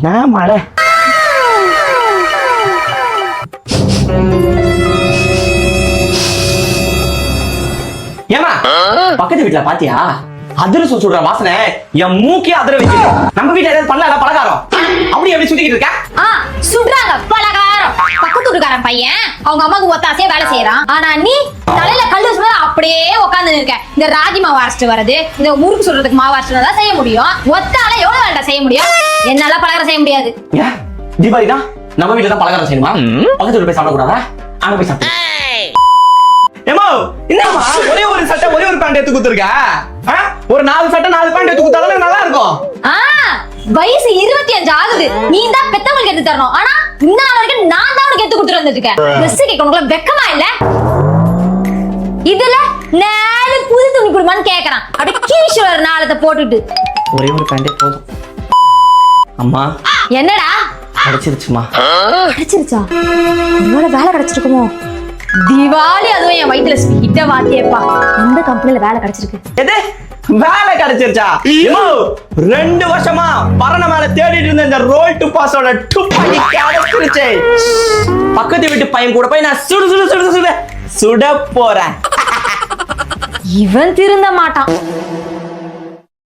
என்ன மழை. ஏமா பக்கத்து வீட்டுல பாத்தியா அதிரசம் சுடுற வாசனை என் மூக்கே அதிர வைக்க. நம்ம வீட்டுல ஏதாவது பண்ணல பலகாரம் அப்படி எப்படி சுத்திக்கிட்டு இருக்க? சுடுறாங்க பலகாரம். பக்கத்து வீட்டுக்காரன் பையன் அவங்க அம்மாக்கு ஒத்தாசையா வேலை செய்யறான். ஆனா நீ தலையில கல்லு சுமந்து அப்படியே உட்கார்ந்து இருக்க. இந்த ராகி மாவு அரைச்சிட்டு வருது, இந்த முறுக்கு சுடுறதுக்கு மாவு அரைச்சிட்டு தான் செய்ய முடியும். ஒத்தால எவ்வளவு வேண்டாம் செய்ய முடியும்? என்னால பலகாரம் செய்ய முடியாது. தீபாவளி தான் நம்ம வீட்டுல தான் பலகாரம் செய்யணுமா? பக்கத்து வீட்டுல போய் சாப்பிட கூடாதா? அங்க போய் சாப்பிடு. ஏமா என்னமா ஒரே ஒரு சட்டை ஒரே ஒரு பேண்ட் எடுத்து குடுத்துருக்க? ஒரு 4 சட்டை 4 பேண்ட் எடுத்து குடுத்தாலும் நல்லா இருக்கும். வயசு 25 ஆகுது. நீ தான் பெத்தவங்களுக்கு எடுத்து தரணும். ஆனா இந்த நாள் வரைக்கும் நான் தான் உனக்கு எடுத்து கொடுத்துட்டு வந்துருக்கேன். ட்ரெஸ் கேட்கணும்ல வெக்கமா இல்ல? இதுல 4 புது துணி குடுமான்னு கேக்குறான். அப்படியே கீழ்ஷோர் நாளத்தை போட்டுட்டு ஒரே ஒரு பேண்டே போதும். அம்மா என்னடா கிடைச்சிருச்சுமா? கிடைச்சிருச்சா? உன்னோட வேலை கிடைச்சிருக்குமோ? தீபாவளி அதுவும் என் வயிற்றுல ஸ்வீட்ட வாத்தியப்பா. எந்த கம்பெனில வேலை கிடைச்சிருக்கு? எது வேலை கிடைச்சிருச்சா? 2 வருஷமா பரண மேல தேடிட்டு இருந்த இந்த ரோல் டு பாஸோட டுப்பாக்கி கிடைச்சிருச்சு. பக்கத்து வீட்டு பையன் கூட போய் நான் சுட போறேன். இவன் திருந்த மாட்டான்.